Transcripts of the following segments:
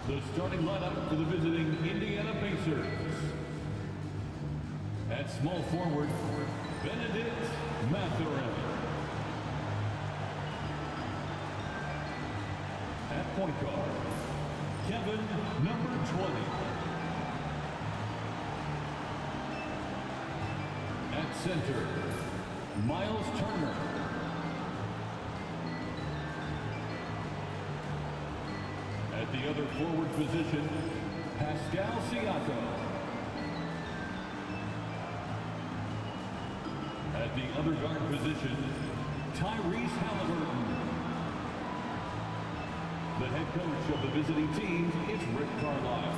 The starting lineup for the visiting Indiana Pacers. At small forward, Benedict Mathurin. At point guard, Kevin, number 20. At center, Miles Turner. At the other forward position, Pascal Siakam. At the other guard position, Tyrese Halliburton. The head coach of the visiting team is Rick Carlisle.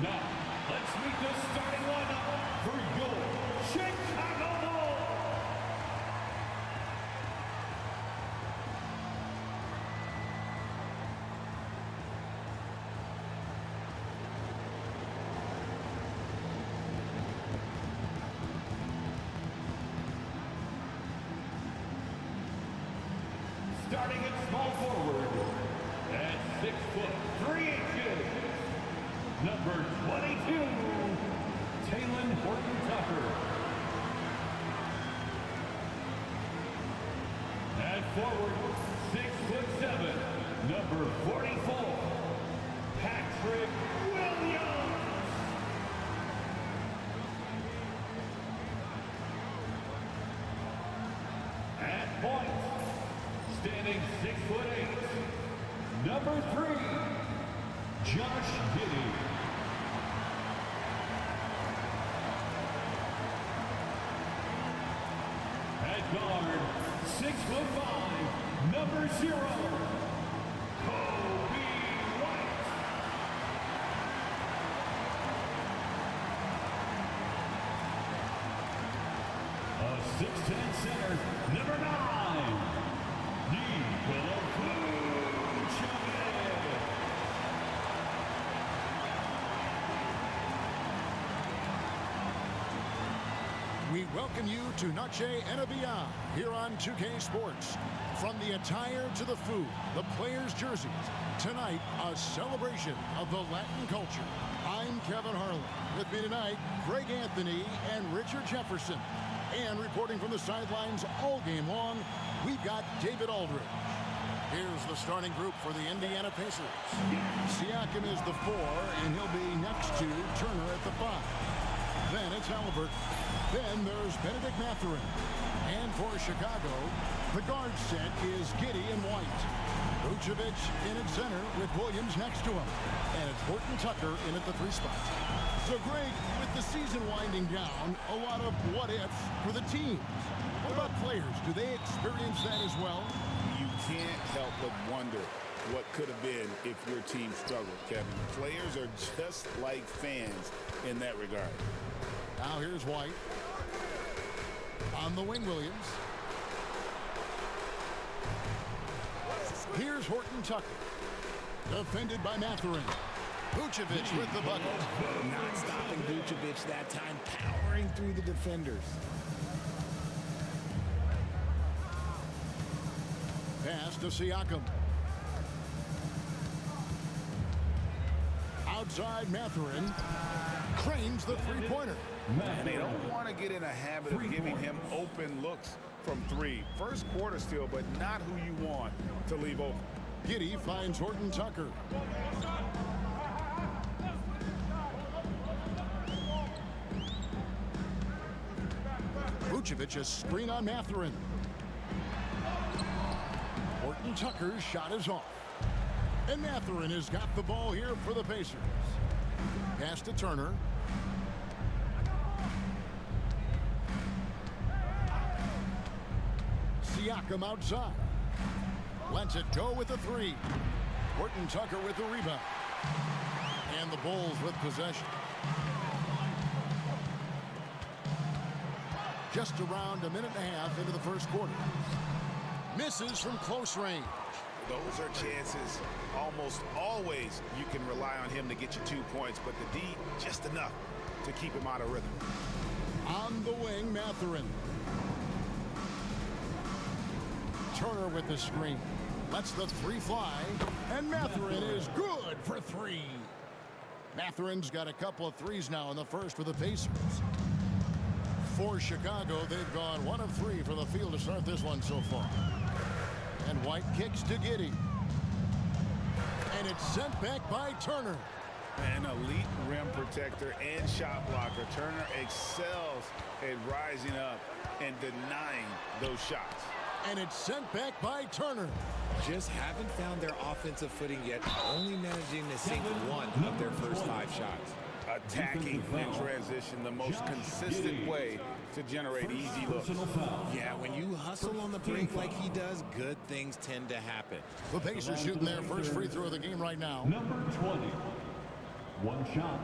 Now, let's meet the starting lineup for your Chicago Bulls. Starting at small forward, at 6'3", number 22, Talen Horton-Tucker. At forward, 6'7", number 44, Patrick Williams. At point, standing 6'8", number 3, Josh Giddey. At guard, 6'5", number 0, Kobe White. A 6'10" center, number 9, Nikola Vucevic. We welcome you to Noche and Beyond here on 2K Sports. From the attire to the food, the players' jerseys, tonight a celebration of the Latin culture. I'm Kevin Harlan. With me tonight, Greg Anthony and Richard Jefferson. And reporting from the sidelines all game long, we've got David Aldridge. Here's the starting group for the Indiana Pacers. Siakam is the 4, and he'll be next to Turner at the 5. Then it's Halliburton. Then there's Benedict Mathurin. And for Chicago, the guard set is Giddey and White. Vucevic in at center with Williams next to him. And it's Horton-Tucker in at the 3 spot. So Greg, with the season winding down, a lot of what-ifs for the teams. What about players? Do they experience that as well? You can't help but wonder what could have been if your team struggled, Kevin. Players are just like fans in that regard. Now here's White. On the wing, Williams. Here's Horton-Tucker. Defended by Mathurin. Vucevic with the bucket. Not stopping Vucevic that time, powering through the defenders. Pass to Siakam. Outside Mathurin. Cranes the three-pointer. And they don't want to get in a habit of giving him open looks from 3. First quarter still, but not who you want to leave open. Giddey finds Horton-Tucker. Vucevic a screen on Mathurin. Horton-Tucker's shot is off. And Mathurin has got the ball here for the Pacers. Pass to Turner. Siakam outside. Lets it go with the 3. Horton-Tucker with the rebound. And the Bulls with possession. Just around a minute and a half into the first quarter. Misses from close range. Those are chances almost always you can rely on him to get you 2 points, but the D just enough to keep him out of rhythm. On the wing, Mathurin. Turner with the screen. Lets the three fly. And Mathurin is good for three. Mathurin's got a couple of threes now in the first for the Pacers. For Chicago, they've gone 1 of 3 from the field to start this one so far. And White kicks to Giddey. And it's sent back by Turner. An elite rim protector and shot blocker. Turner excels at rising up and denying those shots. And it's sent back by Turner. Just haven't found their offensive footing yet, only managing to sink 1 of their first 5 shots. Attacking in transition, the most consistent way to generate easy looks. Yeah, when you hustle on the break like he does, good things tend to happen. The Pacers shooting their first free throw of the game right now. Number 20. One shot.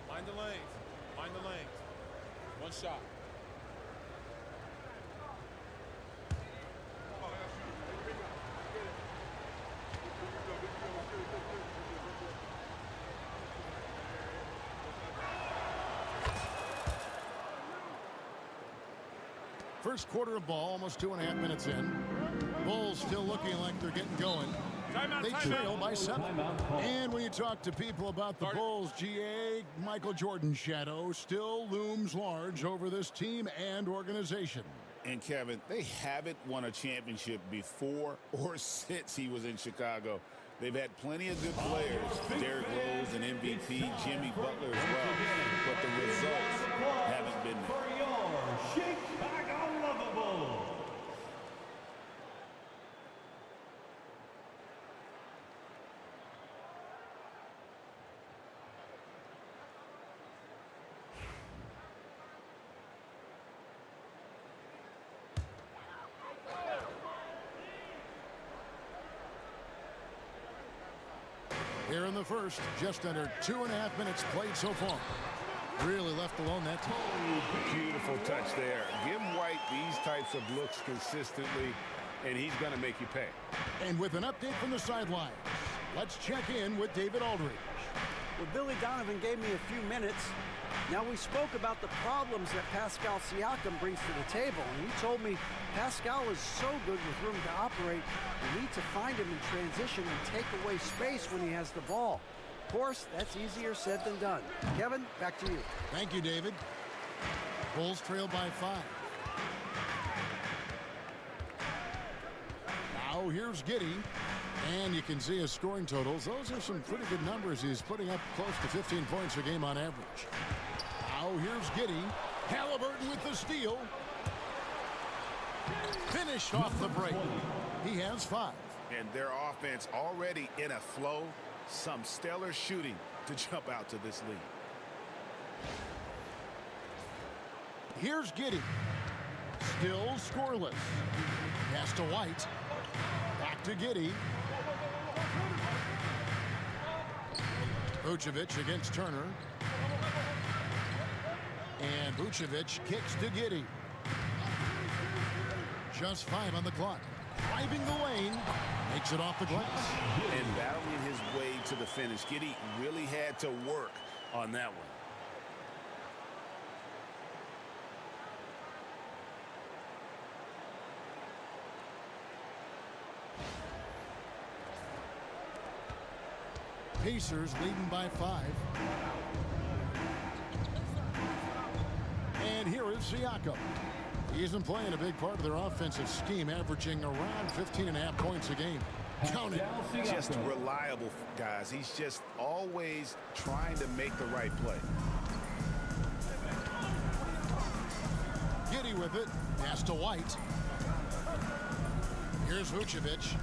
Mind the lanes. Mind the lanes. One shot. First quarter of ball, almost 2.5 minutes in. Bulls still looking like they're getting going. They trail by 7. And when you talk to people about the Bulls, G.E.O, Michael Jordan's shadow still looms large over this team and organization. And Kevin, they haven't won a championship before or since he was in Chicago. They've had plenty of good players, Derrick Rose, an MVP, Jimmy Butler as well, but the results haven't been there. For your Chicago Lovables. Here in the first, just under 2.5 minutes played so far. Really left alone that time. Beautiful touch there. Give White these types of looks consistently, and he's going to make you pay. And with an update from the sidelines, let's check in with David Aldridge. Well, Billy Donovan gave me a few minutes. Now, we spoke about the problems that Pascal Siakam brings to the table, and he told me Pascal is so good with room to operate, we need to find him in transition and take away space when he has the ball. Of course, that's easier said than done. Kevin, back to you. Thank you, David. Bulls trail by 5. Now here's Giddey. And you can see his scoring totals. Those are some pretty good numbers. He's putting up close to 15 points a game on average. Now here's Giddey. Halliburton with the steal. Finished off the break. He has 5. And their offense already in a flow. Some stellar shooting to jump out to this lead. Here's Giddey. Still scoreless. Pass to White. Back to Giddey. Vucevic against Turner. And Vucevic kicks to Giddey. Just 5 on the clock. Driving the lane. Makes it off the glass. And battling his way to the finish. Giddey really had to work on that one. Pacers leading by 5. And here is Siakam. He isn't playing a big part of their offensive scheme, averaging around 15.5 points a game. Count it. Just reliable, guys. He's just always trying to make the right play. Giddey with it. Pass to White. Here's Vucevic.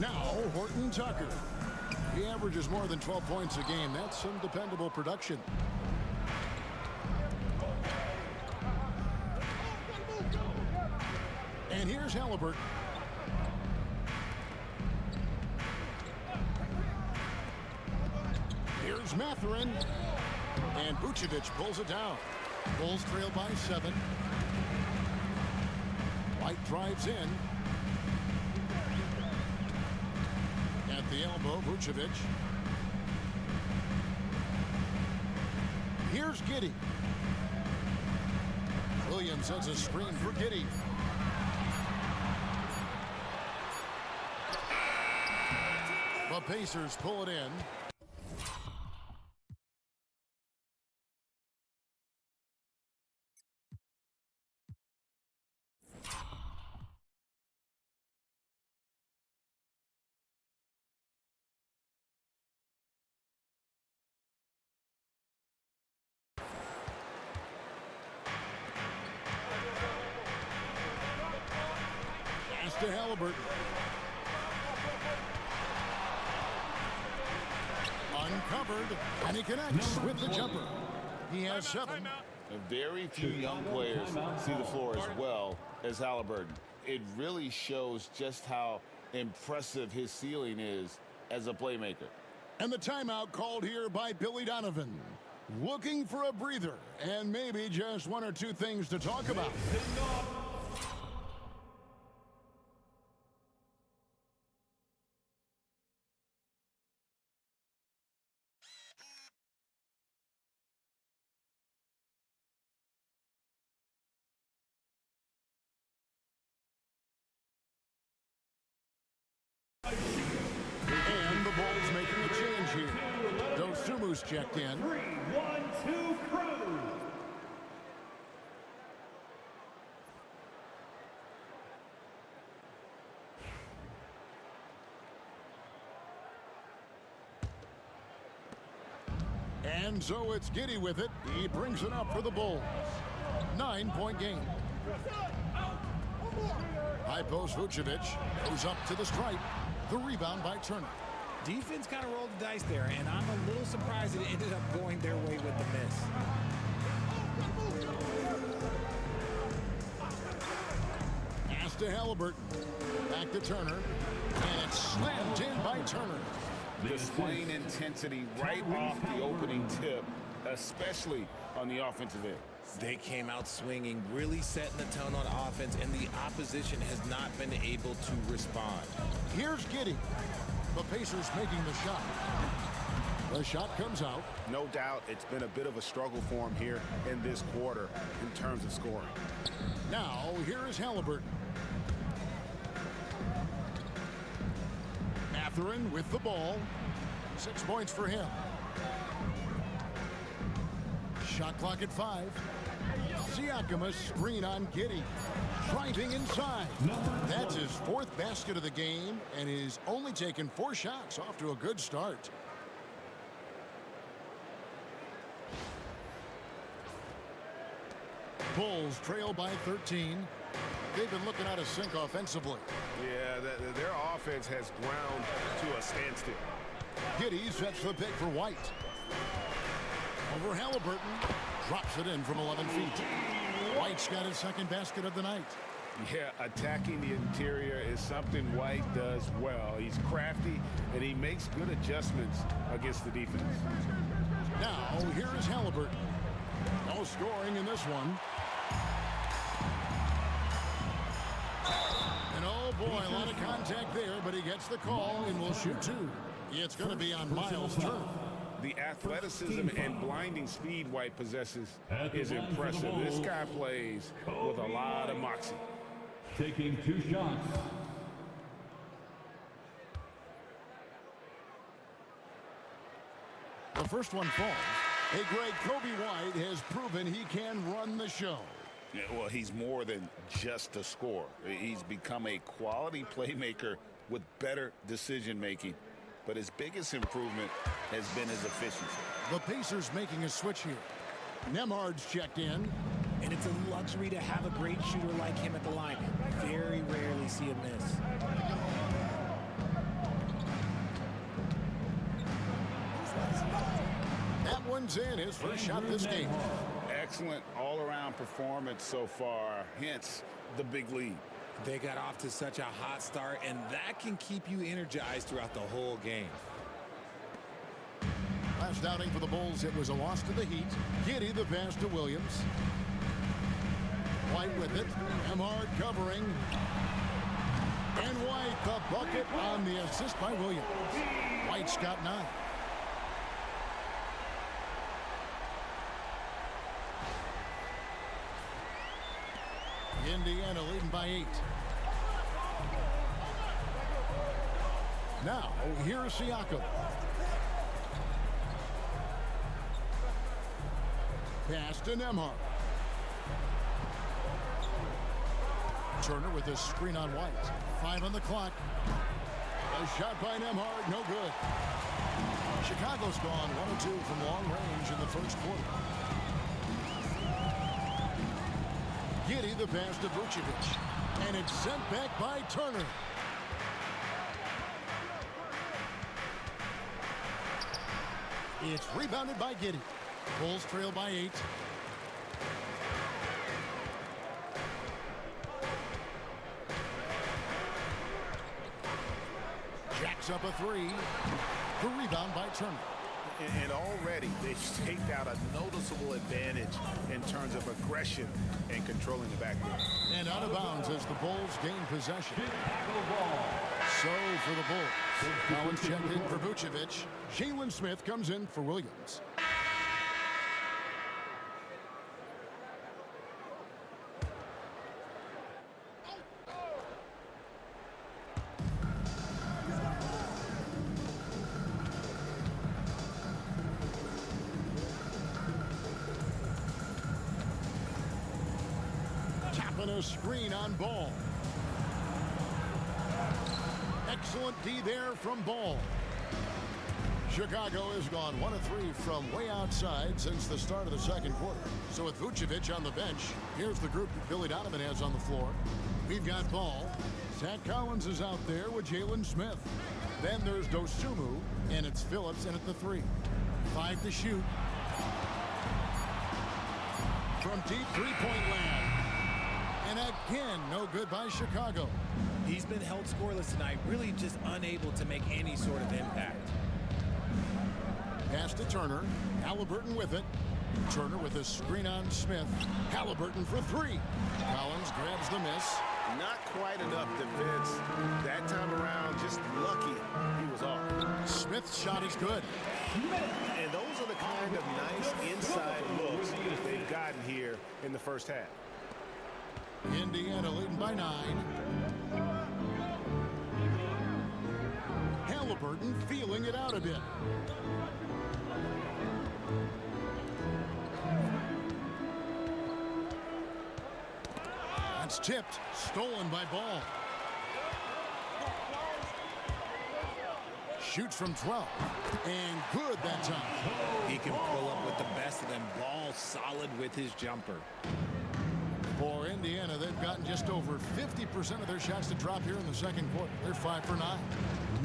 Now Horton Tucker. He averages more than 12 points a game. That's some dependable production. And here's Halliburton. Here's Mathurin. And Vucevic pulls it down. Bulls trail by 7. White drives in. At the elbow, Vucevic. Here's Giddey. Williams sets a screen for Giddey. The Pacers pull it in. To Halliburton. Uncovered, and he connects with the jumper. He has 7. Very few young players see the floor as well as Halliburton. It really shows just how impressive his ceiling is as a playmaker. And the timeout called here by Billy Donovan. Looking for a breather and maybe just 1 or 2 things to talk about. And the Bulls making a change here. Dosumu's checked in. 3-1-2 crew. And so it's Giddey with it. He brings it up for the Bulls. 9-point game. High post Vucevic goes up to the stripe. The rebound by Turner. Defense kind of rolled the dice there, and I'm a little surprised it ended up going their way with the miss. Pass to Halliburton. Back to Turner. And it's slammed in by Turner. Displaying intensity right off the opening tip, especially on the offensive end. They came out swinging, really setting the tone on offense, and the opposition has not been able to respond. Here's Giddey. The Pacers making the shot. The shot comes out. No doubt it's been a bit of a struggle for him here in this quarter in terms of scoring. Now, here is Halliburton. Mathurin with the ball. 6 points for him. Shot clock at 5. Siakam a screen on Giddey. Driving inside. That's his 4th basket of the game, and he's only taken 4 shots. Off to a good start. Bulls trail by 13. They've been looking out of sync offensively. Yeah, their offense has ground to a standstill. Giddey sets the pick for White. Over Halliburton. Drops it in from 11 feet. White's got his 2nd basket of the night. Yeah, attacking the interior is something White does well. He's crafty, and he makes good adjustments against the defense. Now, here is Halliburton. No scoring in this one. And oh boy, a lot of contact there, but he gets the call and will shoot 2. It's going to be on Miles' turn. The athleticism and blinding speed White possesses is impressive. This guy plays with a lot of moxie. Taking 2 shots. The first one falls. Hey, Greg, Kobe White has proven he can run the show. Yeah, well, he's more than just a scorer. He's become a quality playmaker with better decision-making. But his biggest improvement has been his efficiency. The Pacers making a switch here. Nemhard's checked in. And it's a luxury to have a great shooter like him at the line. Very rarely see him miss. That one's in, his first shot this game. Excellent all-around performance so far, hence the big lead. They got off to such a hot start, and that can keep you energized throughout the whole game. Last outing for the Bulls, it was a loss to the Heat. Giddy the pass to Williams. White with it. Emhart covering. And White the bucket on the assist by Williams. White's got 9. Indiana leading by 8. Now, here's Siakam. Pass to Emhart. Turner with a screen on White. 5 on the clock. A shot by Emhart, no good. Chicago's gone 1 of 2 from long range in the first quarter. Giddy the pass to Vucevic. And it's sent back by Turner. It's rebounded by Giddy. Bulls trail by 8. Jacks up a 3. The rebound by Turner. And already they've staked out a noticeable advantage in terms of aggression and controlling the backcourt. And out of bounds as the Bulls gain possession. So for the Bulls, Collins checked in for Vucevic. Jalen Smith comes in for Williams. Tapping a screen on Ball. Excellent D there from Ball. Chicago has gone 1 of 3 from way outside since the start of the second quarter. So with Vucevic on the bench, here's the group that Billy Donovan has on the floor. We've got Ball. Zach Collins is out there with Jalen Smith. Then there's Dosunmu, and it's Phillips in at the 3. 5 to shoot. From deep three-point land. And again, no good by Chicago. He's been held scoreless tonight, really just unable to make any sort of impact. Pass to Turner. Halliburton with it. Turner with a screen on Smith. Halliburton for 3. Collins grabs the miss. Not quite enough defense that time around. Just lucky he was off. Smith's shot is good. And those are the kind of nice inside looks they've gotten here in the first half. Indiana leading by 9. Halliburton feeling it out a bit. That's tipped. Stolen by Ball. Shoots from 12. And good that time. He can pull up with the best of them. Ball solid with his jumper. For Indiana, they've gotten just over 50% of their shots to drop here in the second quarter. They're 5 for 9.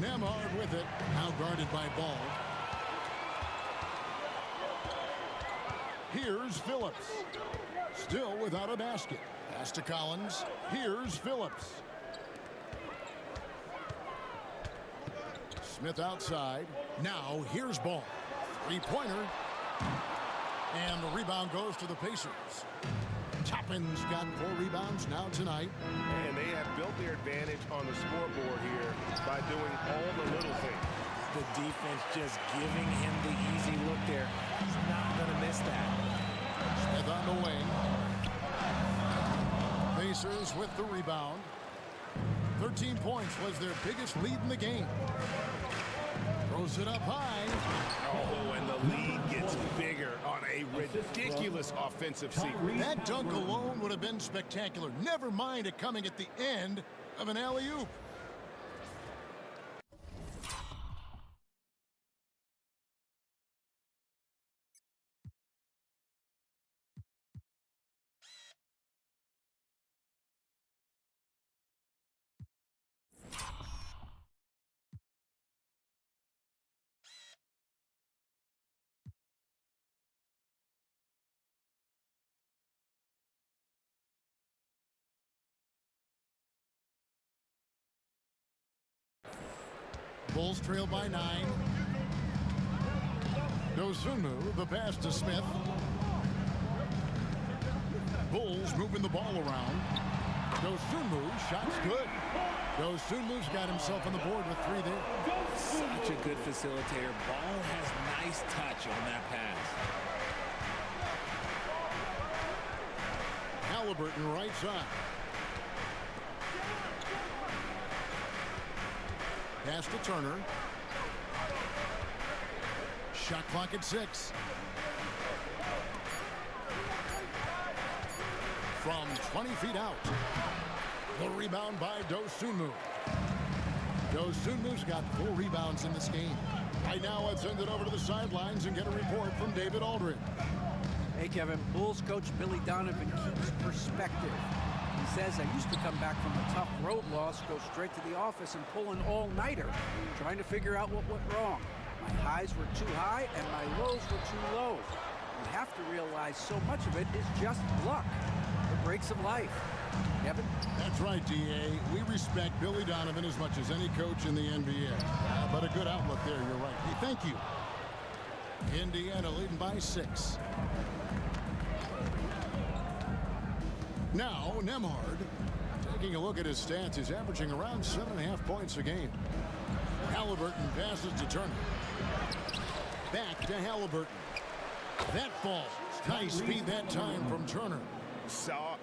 Nemhard with it. Now guarded by Ball. Here's Phillips. Still without a basket. Pass to Collins. Here's Phillips. Smith outside. Now here's Ball. 3-pointer. And the rebound goes to the Pacers. Toppin's got 4 rebounds now tonight. And they have built their advantage on the scoreboard here by doing all the little things. The defense just giving him the easy look there. He's not going to miss that. Smith on the wing. Pacers with the rebound. 13 points was their biggest lead in the game. Throws it up high. Oh, and the lead gets bigger on a ridiculous offensive sequence. That dunk alone would have been spectacular. Never mind it coming at the end of an alley-oop. Bulls trail by 9. Dosunmu, the pass to Smith. Bulls moving the ball around. Dosunmu, shot's good. Dosunmu's got himself on the board with 3 there. Such a good facilitator. Ball has nice touch on that pass. Halliburton right side. Pass to Turner. Shot clock at 6. From 20 feet out. The rebound by Dosunmu. Dosunmu's got 4 rebounds in this game. Right now, let's send it over to the sidelines and get a report from David Aldridge. Hey, Kevin, Bulls coach Billy Donovan keeps perspective. He says, I used to come back from a tough road loss, go straight to the office and pull an all-nighter, trying to figure out what went wrong. My highs were too high and my lows were too low. You have to realize so much of it is just luck, the breaks of life. Kevin? That's right, D.A. We respect Billy Donovan as much as any coach in the NBA. But a good outlook there, you're right. Hey, thank you. Indiana leading by 6. Now, Nembhard, taking a look at his stats, he's averaging around 7.5 points a game. Halliburton passes to Turner. Back to Halliburton. That falls. Nice speed that time from Turner. Saw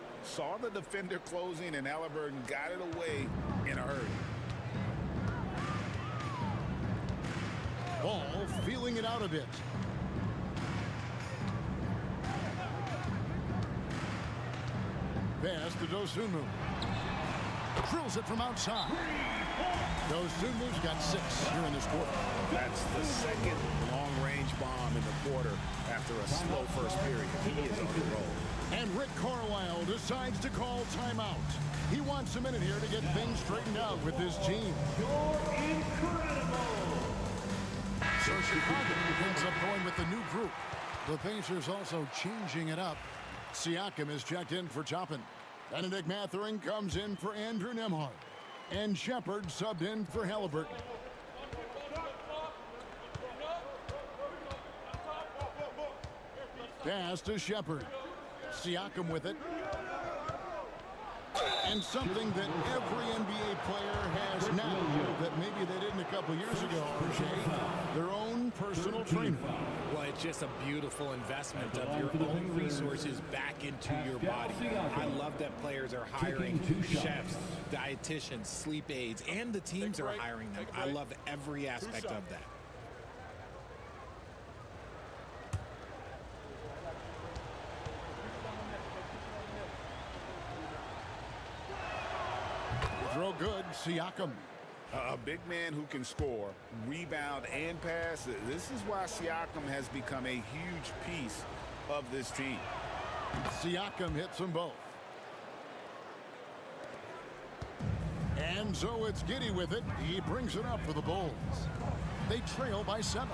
the defender closing, and Halliburton got it away in a hurry. Ball feeling it out a bit. Pass to Dosunmu. Drills it from outside. Dosunmu's got 6 here in this quarter. That's the second long-range bomb in the quarter after a slow first period. He is on the roll. And Rick Carlisle decides to call timeout. He wants a minute here to get things straightened out with his team. You're incredible. So Chicago ends up going with the new group. The Pacers also changing it up. Siakam is checked in for Toppin. Benedict Mathurin comes in for Andrew Nembhard. And Shepard subbed in for Halliburton. Pass to Shepard. Siakam with it. And something that every NBA player has now that maybe they didn't a couple years ago, their own personal trainer. Well, it's just a beautiful investment of your own resources back into your body. I love that players are hiring chefs, dietitians, sleep aides, and the teams are hiring them. I love every aspect of that. Throw good, Siakam. A big man who can score, rebound, and pass. This is why Siakam has become a huge piece of this team. Siakam hits them both. And so it's Giddey with it. He brings it up for the Bulls. They trail by 7.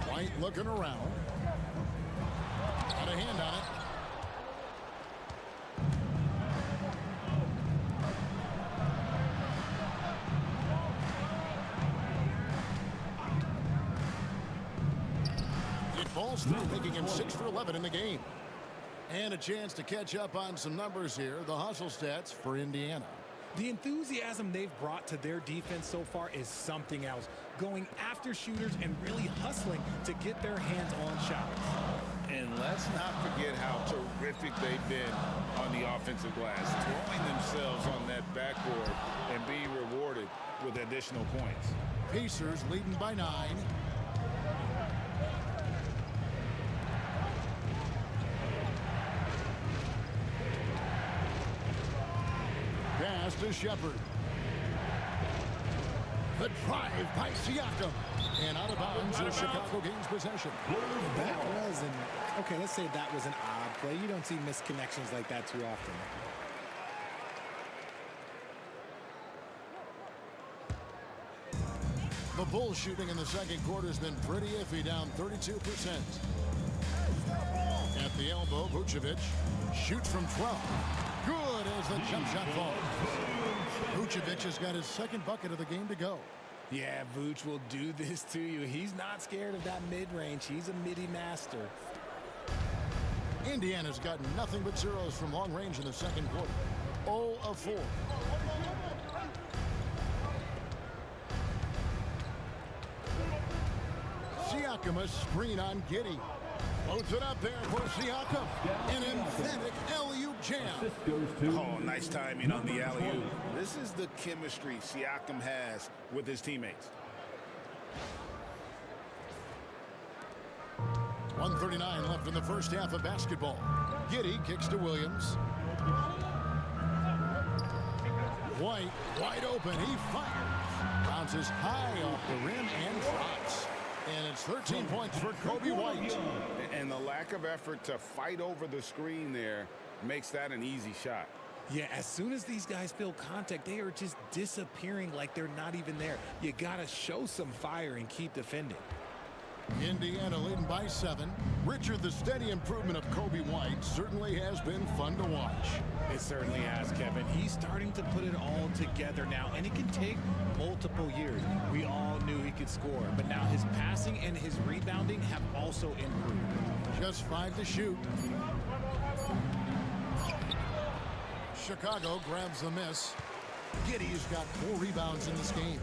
White looking around. Got a hand on it. Falls through, making him 6 for 11 in the game. And a chance to catch up on some numbers here. The hustle stats for Indiana. The enthusiasm they've brought to their defense so far is something else. Going after shooters and really hustling to get their hands on shots. And let's not forget how terrific they've been on the offensive glass, throwing themselves on that backboard and being rewarded with additional points. Pacers leading by 9. Pass to Shepard. The drive by Siakam. And out of bounds as Chicago gains possession. That was okay, let's say that was an odd play. You don't see misconnections like that too often. The Bulls shooting in the second quarter has been pretty iffy, down 32%. At the elbow, Vucevic shoots from 12. Good as the jump shot falls. Vucevic has got his second bucket of the game to go. Yeah, Vooch will do this to you. He's not scared of that mid-range. He's a midi master. Indiana's got nothing but zeros from long range in the second quarter. 0 of 4. Siakam, a screen on Giddy. Loads it up there for Siakam. An emphatic alley-oop jam. Oh, nice timing on the alley-oop. This is the chemistry Siakam has with his teammates. 1:39 left in the first half of basketball. Giddy kicks to Williams. White, wide open. He fires. Bounces high off the rim and drops. And it's 13 points for Kobe White. And the lack of effort to fight over the screen there makes that an easy shot. Yeah, as soon as these guys feel contact, they are just disappearing like they're not even there. You got to show some fire and keep defending. Indiana leading by 7. Richard, the steady improvement of Kobe White certainly has been fun to watch. It certainly has, Kevin. He's starting to put it all together now, and it can take multiple years. We all knew he could score, but now his passing and his rebounding have also improved. Just 5 to shoot. Chicago grabs the miss. Giddy's got 4 rebounds in this game.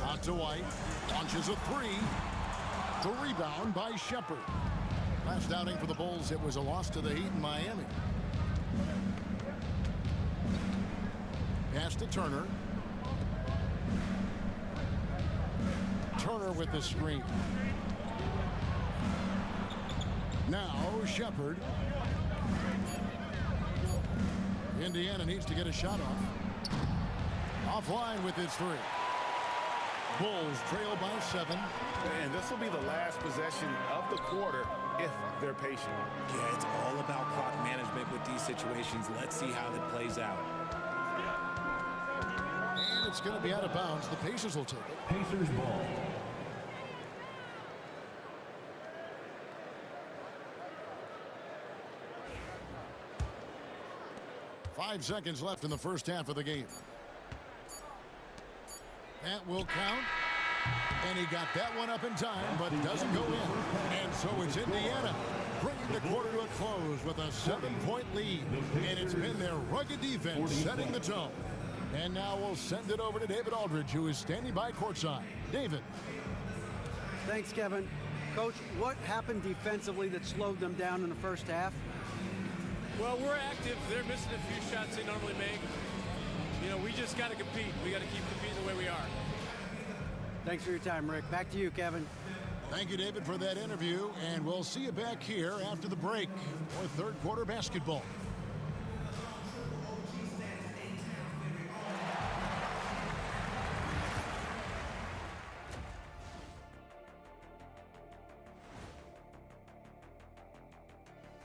Out to White. Launches a 3. The rebound by Shepard. Last outing for the Bulls, it was a loss to the Heat in Miami. Pass to Turner. Turner with the screen. Now Shepard. Indiana needs to get a shot off. Offline with his 3. Bulls trail by 7. And this will be the last possession of the quarter if they're patient. Yeah, it's all about clock management with these situations. Let's see how that plays out. And it's going to be out of bounds. The Pacers will take it. Pacers ball. Five seconds left in the first half of the game. That will count. And he got that one up in time, but doesn't go in. And so it's Indiana bringing the quarter to a close with a 7-point lead. And it's been their rugged defense setting the tone. And now we'll send it over to David Aldridge, who is standing by courtside. David. Thanks, Kevin. Coach, what happened defensively that slowed them down in the first half? Well, we're active. They're missing a few shots they normally make. You know, we just got to compete. We got to keep competing the way we are. Thanks for your time, Rick. Back to you, Kevin. Thank you, David, for that interview. And we'll see you back here after the break for third quarter basketball.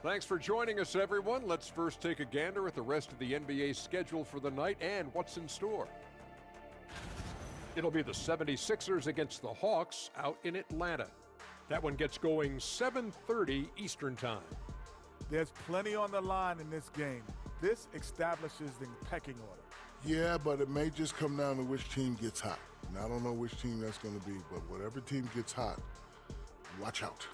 Thanks for joining us, everyone. Let's first take a gander at the rest of the NBA schedule for the night and what's in store. It'll be the 76ers against the Hawks out in Atlanta. That one gets going 7:30 Eastern Time. There's plenty on the line in this game. This establishes the pecking order. Yeah, but it may just come down to which team gets hot. And I don't know which team that's going to be, but whatever team gets hot, watch out.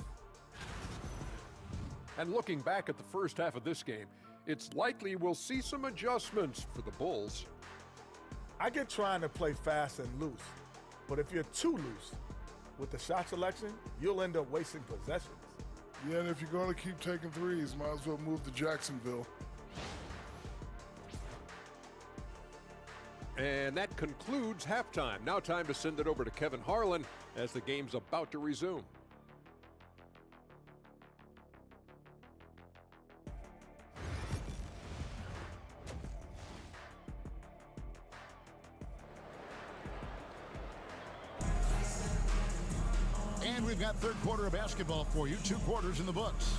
And looking back at the first half of this game, it's likely we'll see some adjustments for the Bulls. I get trying to play fast and loose, but if you're too loose with the shot selection, you'll end up wasting possessions. Yeah, and if you're going to keep taking threes, might as well move to Jacksonville. And that concludes halftime. Now time to send it over to Kevin Harlan as the game's about to resume. And we've got third quarter of basketball for you. 2 quarters in the books.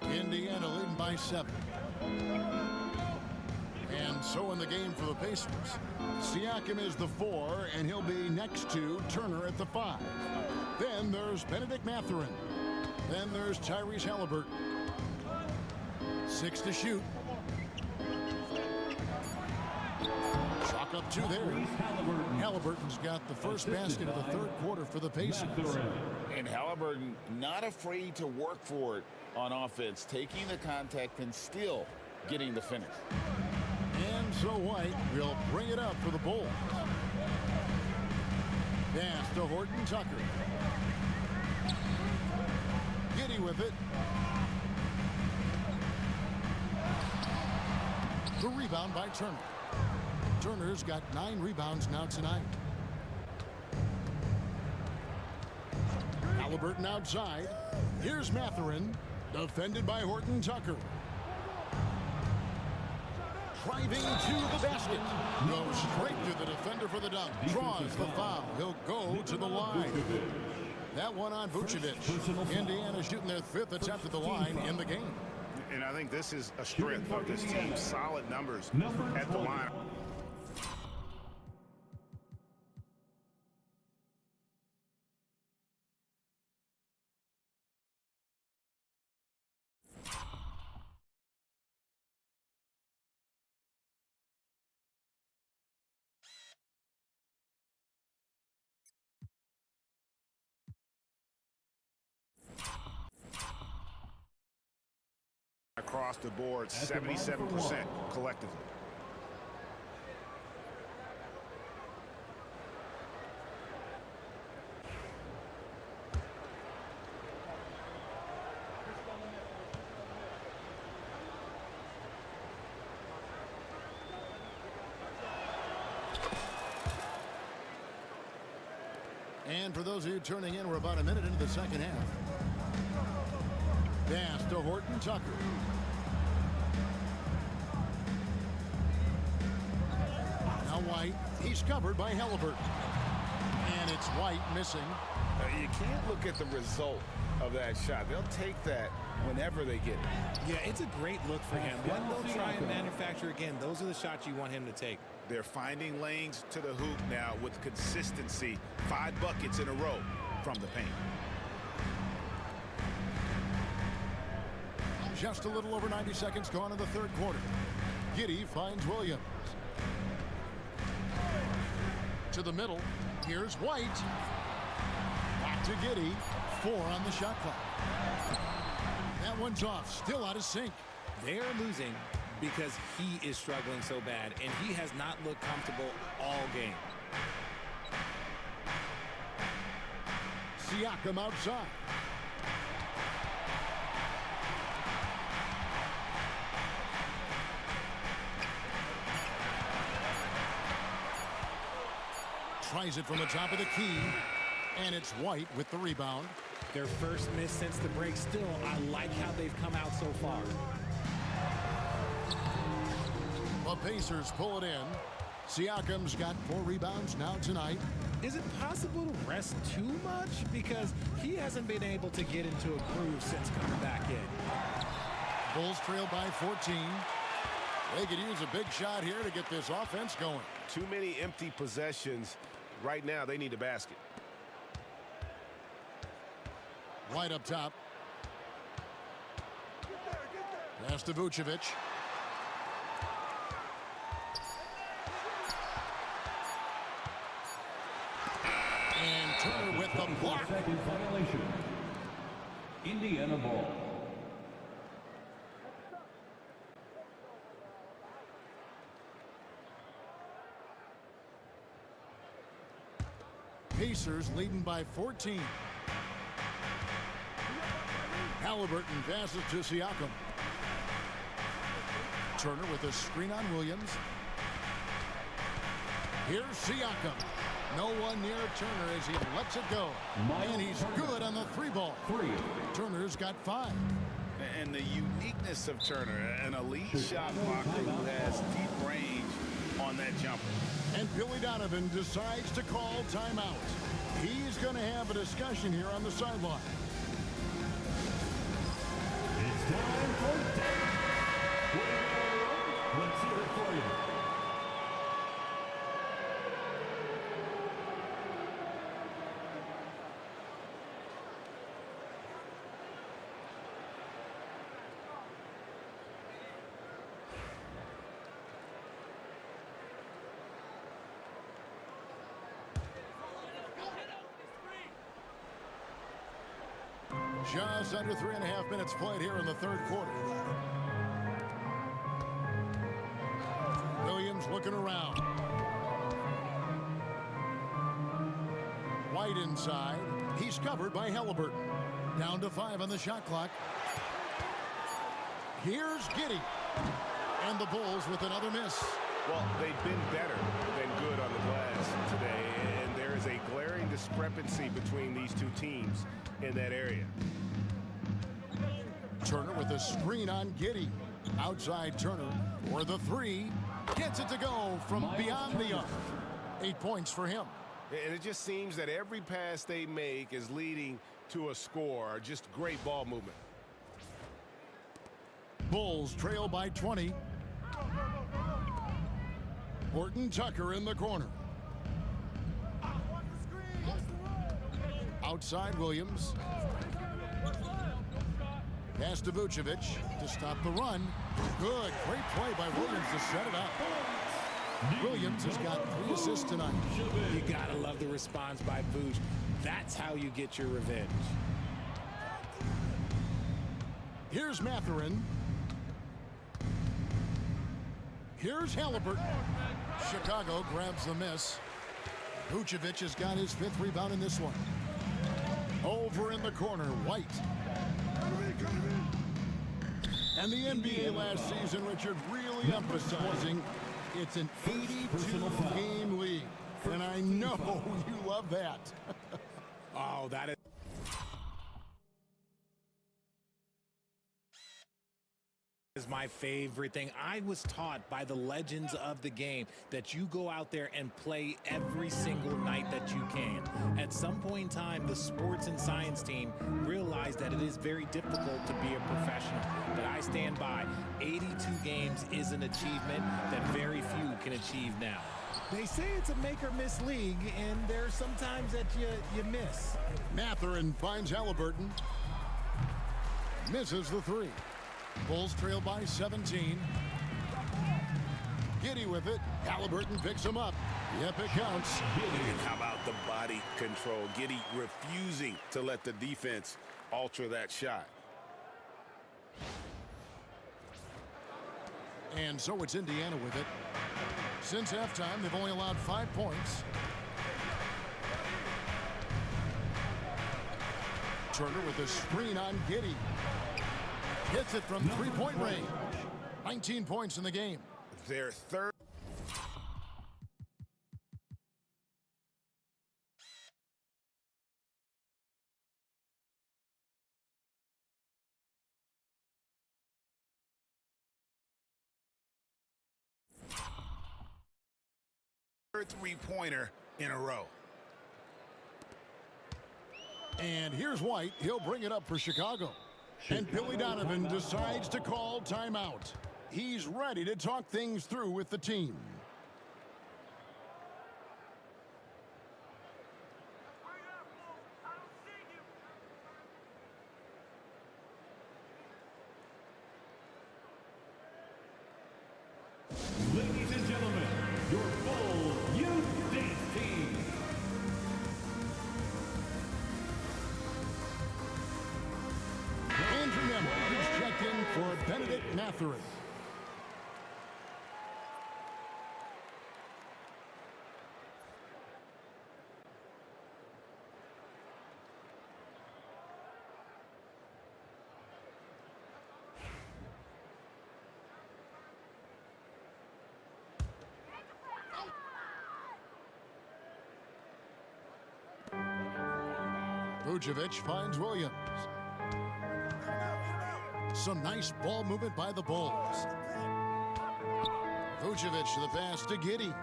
Indiana leading by 7. And And so in the game for the Pacers, Siakam is the 4, and he'll be next to Turner at the 5. Then there's Benedict Mathurin. Then there's Tyrese Halliburton. 6 to shoot. Chalk up 2 there. Halliburton's got the first basket of the third quarter for the Pacers. And Halliburton not afraid to work for it on offense, taking the contact and still getting the finish. And so White will bring it up for the Bulls. Pass to Horton Tucker. Giddy with it. The rebound by Turner. Turner's got 9 rebounds now tonight. Halliburton outside. Here's Mathurin, defended by Horton Tucker. Driving to the basket. Goes straight to the defender for the dunk. Draws the foul. He'll go to the line. That one on Vucevic. Indiana shooting their 5th attempt at the line in the game. And I think this is a strength of this team. Solid numbers at the line. Across the board, 77% collectively. And for those of you turning in, we're about a minute into the second half. Pass to Horton Tucker. Now White. He's covered by Halliburton. And it's White missing. You can't look at the result of that shot. They'll take that whenever they get it. Yeah, it's a great look for him. When they'll try and manufacture again, those are the shots you want him to take. They're finding lanes to the hoop now with consistency. 5 buckets in a row from the paint. Just a little over 90 seconds gone in the third quarter. Giddy finds Williams. To the middle. Here's White. Back to Giddy. 4 on the shot clock. That one's off. Still out of sync. They're losing because he is struggling so bad, and he has not looked comfortable all game. Siakam outside. Tries it from the top of the key, and it's White with the rebound. Their first miss since the break. Still, I like how they've come out so far. The Pacers pull it in. Siakam's got 4 rebounds now tonight. Is it possible to rest too much? Because he hasn't been able to get into a groove since coming back in. Bulls trail by 14. They could use a big shot here to get this offense going. Too many empty possessions. Right now, they need a basket. White up top. Pass to Vucevic. And Turner with the block. Second violation. Indiana ball. Pacers leading by 14. Halliburton passes to Siakam. Turner with a screen on Williams. Here's Siakam. No one near Turner as he lets it go. And he's good on the 3-ball. Turner's got 5. And the uniqueness of Turner, an elite shot blocker who has deep range on that jumper. And Billy Donovan decides to call timeout. He's going to have a discussion here on the sideline. It's time for Let's hear it for you. Just under 3.5 minutes played here in the third quarter. Williams looking around. White inside. He's covered by Halliburton. Down to 5 on the shot clock. Here's G.E.O. And the Bulls with another miss. Well, they've been better than good on the glass today, and there is a glaring discrepancy between these two teams in that area. Turner with a screen on G.E.O. Outside Turner for the 3. Gets it to go from beyond the arc. 8 points for him. And it just seems that every pass they make is leading to a score. Just great ball movement. Bulls trail by 20. Horton Tucker in the corner. Outside Williams. Pass to Vucevic to stop the run. Good. Great play by Williams to set it up. Williams has got 3 assists tonight. You got to love the response by Vuce. That's how you get your revenge. Here's Mathurin. Here's Halliburton. Chicago grabs the miss. Vucevic has got his 5th rebound in this one. Over in the corner, White. And the NBA last season, Richard, really emphasizing it's an 82-game league. And I know you love that. Oh, that is my favorite thing. I was taught by the legends of the game that you go out there and play every single night that you can. At some point in time, the sports and science team realized that it is very difficult to be a professional. But I stand by, 82 games is an achievement that very few can achieve now. They say it's a make or miss league, and there's sometimes that you miss. Mathurin finds Halliburton. Misses the 3. Bulls trail by 17. G.E.O. with it. Halliburton picks him up. Yep, it counts. And how about the body control? G.E.O. refusing to let the defense alter that shot. And so it's Indiana with it. Since halftime, they've only allowed 5 points. Turner with a screen on G.E.O. Hits it from 3-point range. 19 points in the game. Their third. Third three-pointer in a row. And here's White. He'll bring it up for Chicago. And Billy Donovan decides to call timeout. He's ready to talk things through with the team. Ladies and gentlemen, your full youth dance team. And remember, he's checked in for Benedict Mathurin. Vucevic finds Williams. Some nice ball movement by the Bulls. Vucevic the pass to G.E.O.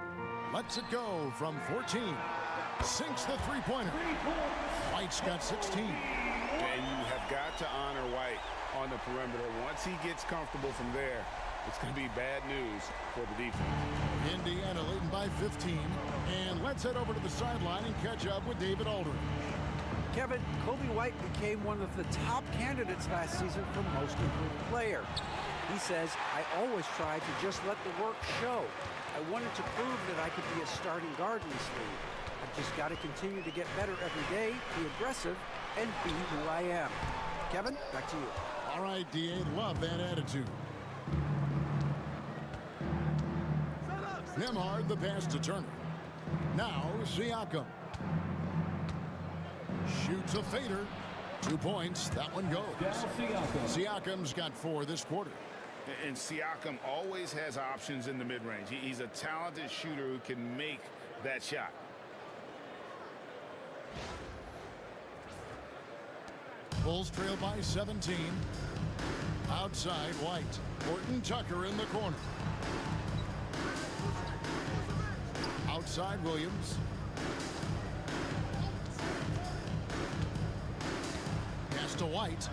Lets it go from 14. Sinks the three-pointer. White's got 16. And you have got to honor White on the perimeter. Once he gets comfortable from there, it's going to be bad news for the defense. Indiana leading by 15. And let's head over to the sideline and catch up with David Aldridge. Kevin, Kobe White became one of the top candidates last season for Most Improved Player. He says, I always tried to just let the work show. I wanted to prove that I could be a starting guard in this league. I've just got to continue to get better every day, be aggressive, and be who I am. Kevin, back to you. All right, D.A., love that attitude. Nemhard, the pass to Turner. Now, Siakam. Shoots a fader. 2 points. That one goes. Siakam's got 4 this quarter. And Siakam always has options in the mid-range. He's a talented shooter who can make that shot. Bulls trail by 17. Outside, White. Horton Tucker in the corner. Outside, Williams. Pass to White.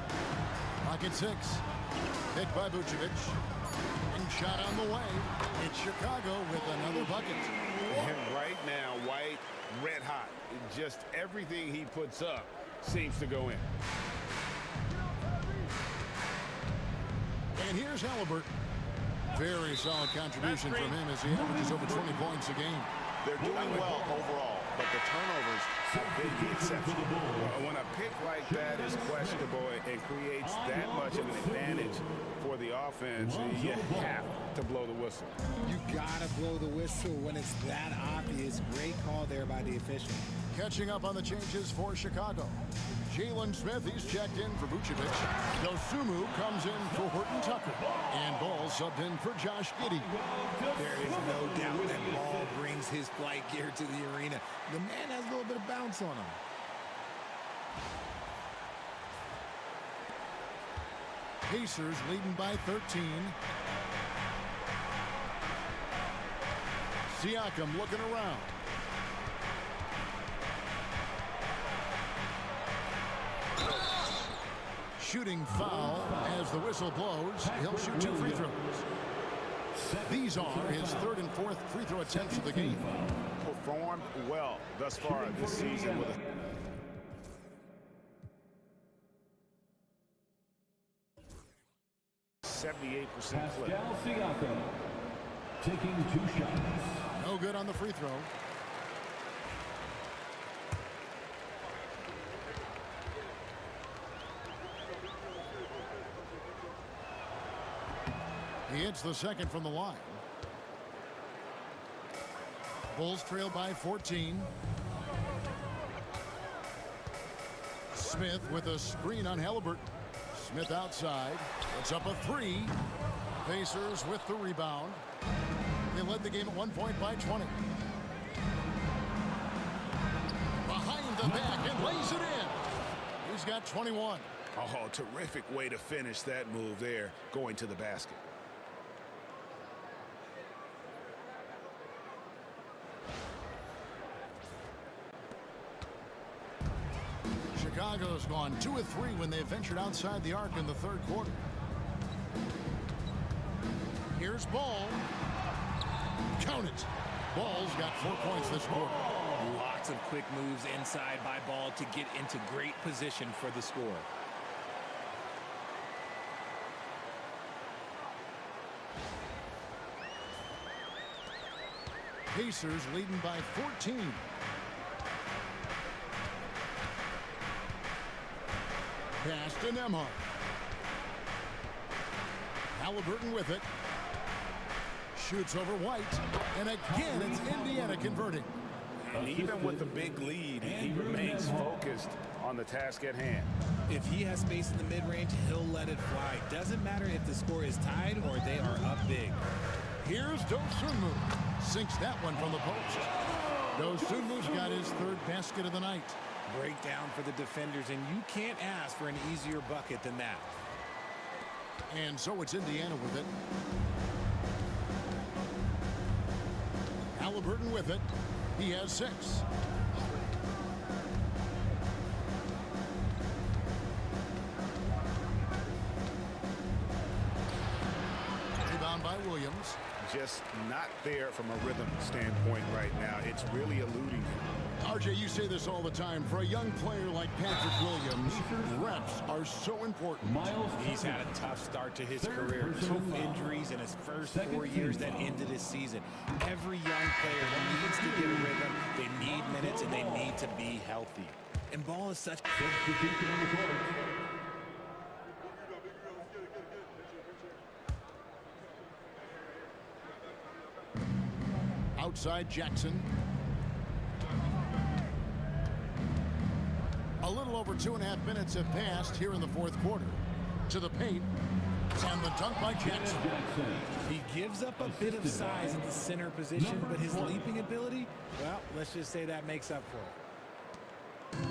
Pocket 6. Hit by Vucevic. And shot on the way. It's Chicago with another bucket. And right now, White, red hot. Just everything he puts up seems to go in. And here's Halliburton. Very solid contribution from him as he averages over 20 points a game. They're doing well overall, but the turnovers have been the exception. When a pick like that is questionable and creates that much of an advantage for the offense, you have to blow the whistle. You gotta blow the whistle when it's that obvious. Great call there by the official. Catching up on the changes for Chicago. Jalen Smith, he's checked in for Vucevic. Dosunmu comes in for Horton Tucker. And Ball subbed in for Josh Giddey. There is no doubt that Ball brings his flight gear to the arena. The man has a little bit of bounce on him. Pacers leading by 13. Siakam looking around. Shooting foul as the whistle blows. He'll shoot 2 free throws. These are his 3rd and 4th free throw attempts of the game. Performed well thus far this season with a 78% clip. Siakam taking 2 shots. No good on the free throw. He hits the second from the line. Bulls trail by 14. Smith with a screen on Halliburton. Smith outside. Puts up a 3. Pacers with the rebound. They led the game at 1 point by 20. Behind the back and lays it in. He's got 21. Oh, terrific way to finish that move there, going to the basket. Chicago's gone 2 of 3 when they ventured outside the arc in the 3rd quarter. Here's Ball. Count it. Ball's got 4 points this quarter. Lots of quick moves inside by Ball to get into great position for the score. Pacers leading by 14. Pass to Nemhard. Halliburton with it. Shoots over White. And again, it's Indiana converting. And even with the big lead, he remains focused on the task at hand. If he has space in the mid-range, he'll let it fly. Doesn't matter if the score is tied or they are up big. Here's Dosunmu. Sinks that one from the post. Dosunmu's got his 3rd basket of the night. Breakdown for the defenders, and you can't ask for an easier bucket than that. And so it's Indiana with it. Halliburton with it. He has 6. Rebound by Williams. Just not there from a rhythm standpoint right now. It's really eluding him. RJ, you say this all the time. For a young player like Patrick Williams, reps are so important. He's had a tough start to his career. 2 injuries in his first 4 years that ended his season. Every young player needs to get a rhythm. They need minutes, and they need to be healthy. And Ball is such... Outside Jackson. A little over 2.5 minutes have passed here in the fourth quarter. To the paint. And the dunk by Jackson. He gives up a bit of size at the center position, but his leaping ability, well, let's just say that makes up for it.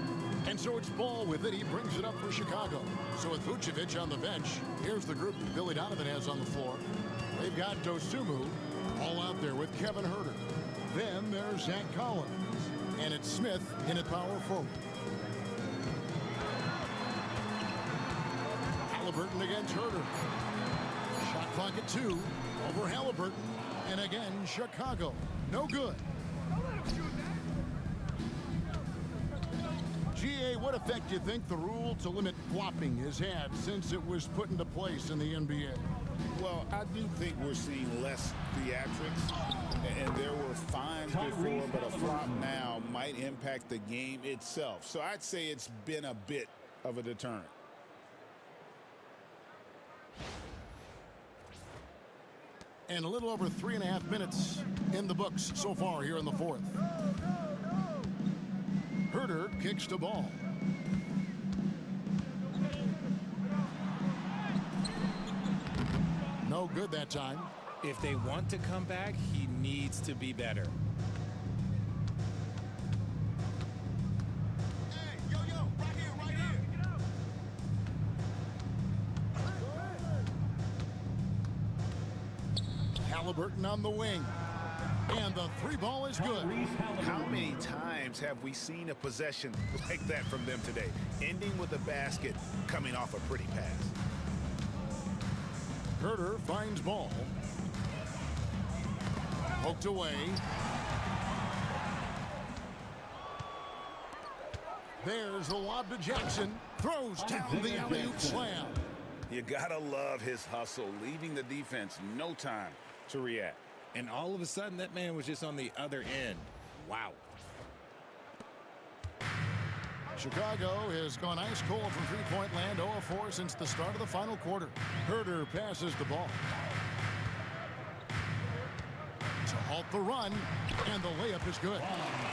And so it's Ball with it. He brings it up for Chicago. So with Vucevic on the bench, here's the group that Billy Donovan has on the floor. They've got Dosunmu all out there with Kevin Huerter. Then there's Zach Collins. And it's Smith in at power forward. Halliburton against Huerter. Shot clock at 2. Over Halliburton. And again, Chicago. No good. G.E.O., what effect do you think the rule to limit flopping has had since it was put into place in the NBA? Well, I do think we're seeing less theatrics, and there were fines before, but a flop now might impact the game itself. So I'd say it's been a bit of a deterrent. And a little over 3.5 minutes in the books so far here in the fourth. Huerter kicks the ball. No good that time. If they want to come back, he needs to be better. Hey, yo, right here. Halliburton on the wing. And the 3 ball is good. How many times have we seen a possession like that from them today? Ending with a basket, coming off a pretty pass. Huerter finds Ball. Poked away. There's the lob to Jackson. Throws down the alley-oop slam. You gotta love his hustle, leaving the defense no time to react. And all of a sudden, that man was just on the other end. Wow. Chicago has gone ice cold from three-point land, 0-4 since the start of the final quarter. Huerter passes the ball to halt the run, and the layup is good.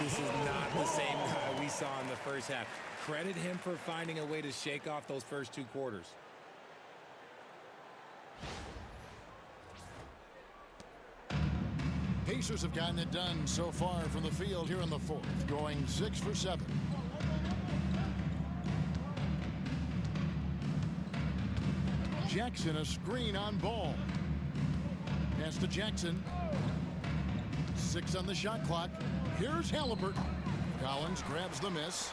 This is not the same guy we saw in the first half. Credit him for finding a way to shake off those first 2 quarters. Pacers have gotten it done so far from the field here in the fourth, going 6 for 7. Jackson, a screen on Ball. Pass to Jackson. 6 on the shot clock. Here's Halliburton. Collins grabs the miss.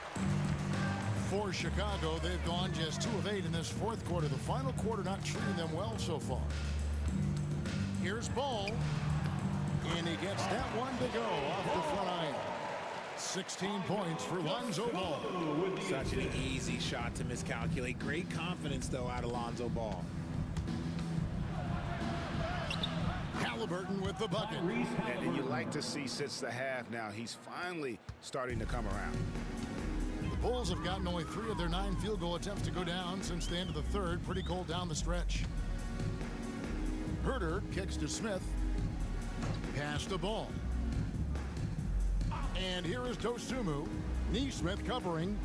For Chicago, they've gone just 2 of 8 in this fourth quarter. The final quarter not treating them well so far. Here's Ball. And he gets that one to go off the front iron. 16 points for Lonzo Ball. Such an easy shot to miscalculate. Great confidence, though, out of Lonzo Ball. Halliburton with the bucket. And you like to see since the half now, he's finally starting to come around. The Bulls have gotten only 3 of their 9 field goal attempts to go down since the end of the third. Pretty cold down the stretch. Huerter kicks to Smith. Pass the ball. And here is Dosunmu. Neesmith covering.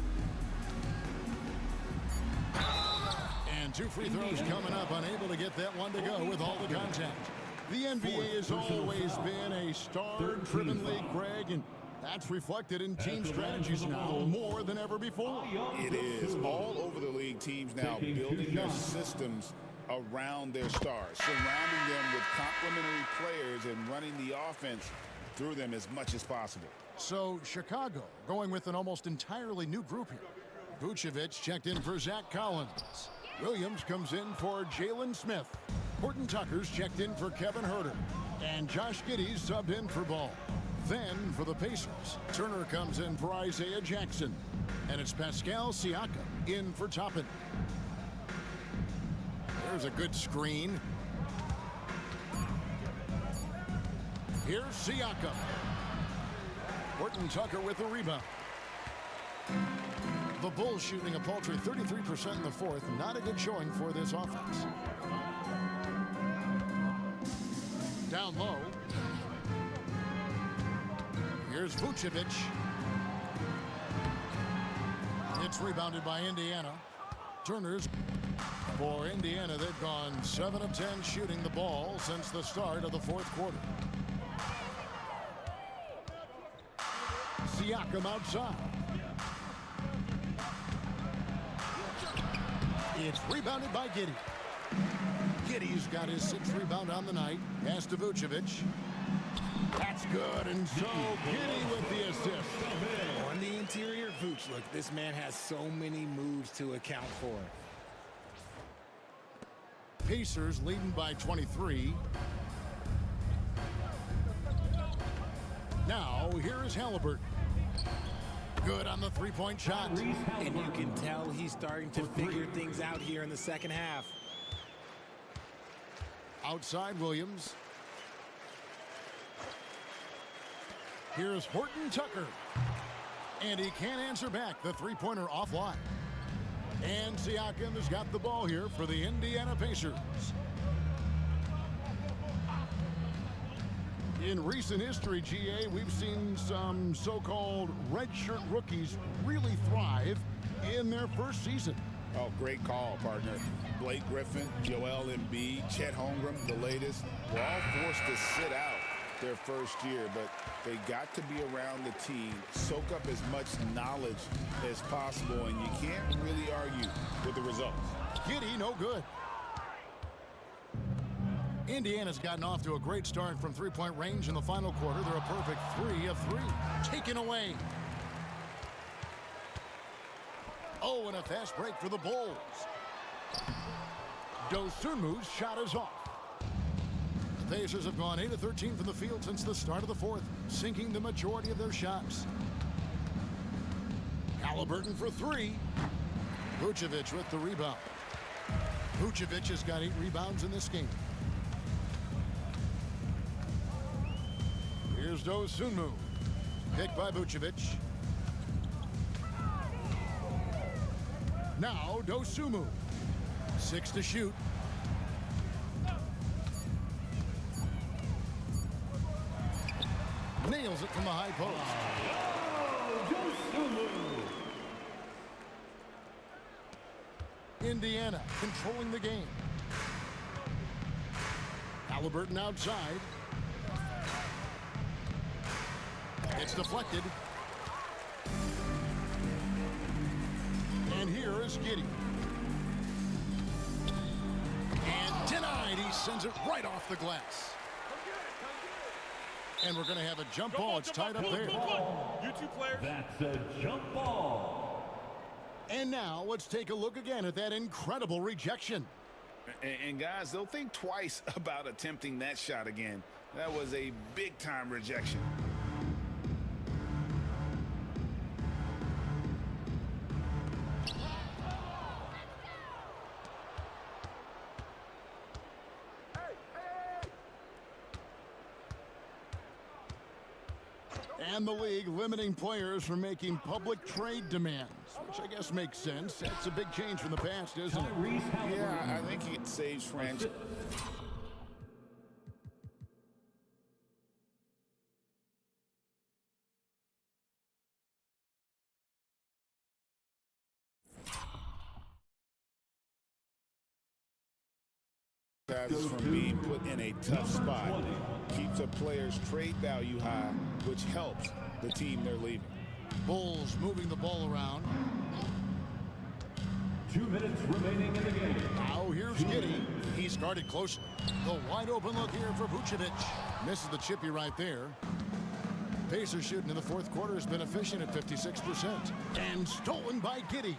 And 2 free throws coming up. Unable to get that one to go with all the contact. The NBA has always been a star-driven league, Greg, and that's reflected in team strategies now more than ever before. It is. All over the league, teams now building their systems around their stars, surrounding them with complementary players and running the offense through them as much as possible. So Chicago going with an almost entirely new group here. Vucevic checked in for Zach Collins. Williams comes in for Jalen Smith. Horton Tucker's checked in for Kevin Huerter. And Josh Giddey's subbed in for Ball. Then for the Pacers, Turner comes in for Isaiah Jackson. And it's Pascal Siakam in for Toppin. There's a good screen. Here's Siakam. Horton Tucker with the rebound. The Bulls shooting a paltry 33% in the fourth. Not a good showing for this offense. Down low. Here's Vucevic. It's rebounded by Indiana. Turner's for Indiana. They've gone 7 of 10 shooting the ball since the start of the fourth quarter. Siakam outside. It's rebounded by G.E.O. Giddy's got his 6th rebound on the night. Pass to Vucevic. That's good, and so G.E.O. with the assist. On the interior, Vuce, look, this man has so many moves to account for. Pacers leading by 23. Now, here is Halliburton. Good on the three-point shot. And you can tell he's starting to figure things out here in the second half. Outside Williams. Here's Horton Tucker. And he can't answer back. The three-pointer offline. And Siakam has got the ball here for the Indiana Pacers. In recent history, G.A., we've seen some so-called redshirt rookies really thrive in their first season. Oh, great call, partner. Blake Griffin, Joel Embiid, Chet Holmgren, the latest, were all forced to sit out their first year, but they got to be around the team, soak up as much knowledge as possible, and you can't really argue with the results. G.E.O. no good. Indiana's gotten off to a great start from three-point range in the final quarter. They're a perfect 3 of 3. Taken away. Oh, and a fast break for the Bulls. Dosunmu's shot is off. The Pacers have gone 8 of 13 from the field since the start of the fourth, sinking the majority of their shots. Halliburton for 3. Vucevic with the rebound. Vucevic has got 8 rebounds in this game. Here's Dosunmu. Picked by Vucevic. Now Dosunmu. 6 to shoot. Nails it from the high post. Indiana controlling the game. Halliburton outside. It's deflected. And here is G.E.O. And denied. He sends it right off the glass. And we're going to have a jump ball. It's tied up there. You two players. That's a jump ball. And now let's take a look again at that incredible rejection. And guys, they'll think twice about attempting that shot again. That was a big-time rejection. And the league limiting players from making public trade demands, which I guess makes sense. That's a big change from the past, isn't it? Yeah, I think it saves franchise. From being put in a tough spot, keeps a player's trade value high, which helps the team they're leaving. Bulls moving the ball around. 2 minutes remaining in the game. Now here's G.E.O. He's guarded closely. The wide open look here for Vucevic. Misses the chippy right there. Pacers shooting in the fourth quarter has been efficient at 56%. And stolen by G.E.O.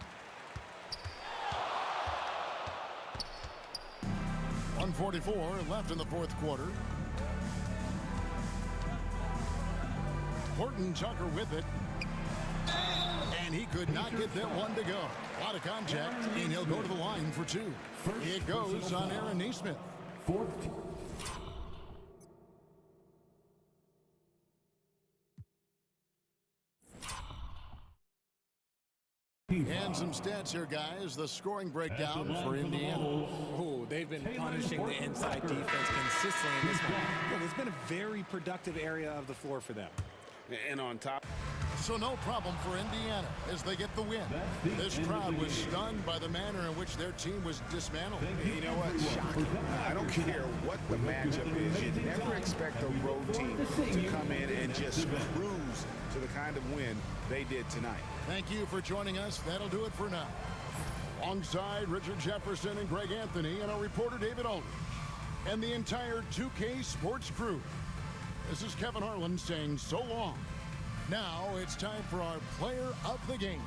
1:44 left in the fourth quarter. Horton Tucker with it. And he could not get that one to go. A lot of contact, and he'll go to the line for 2. It goes on Aaron Nesmith. 14. And some stats here, guys. The scoring breakdown for Indiana. Oh, they've been punishing the inside defense consistently in this one. Look, it's been a very productive area of the floor for them. And on top. So no problem for Indiana as they get the win. This crowd was stunned by the manner in which their team was dismantled. You know what? Shocking. I don't care what the matchup is. You never expect a road team to come in and just cruise to the kind of win they did tonight. Thank you for joining us. That'll do it for now. Alongside Richard Jefferson and Greg Anthony and our reporter David Aldridge and the entire 2K Sports crew, this is Kevin Harlan saying so long. Now it's time for our player of the game.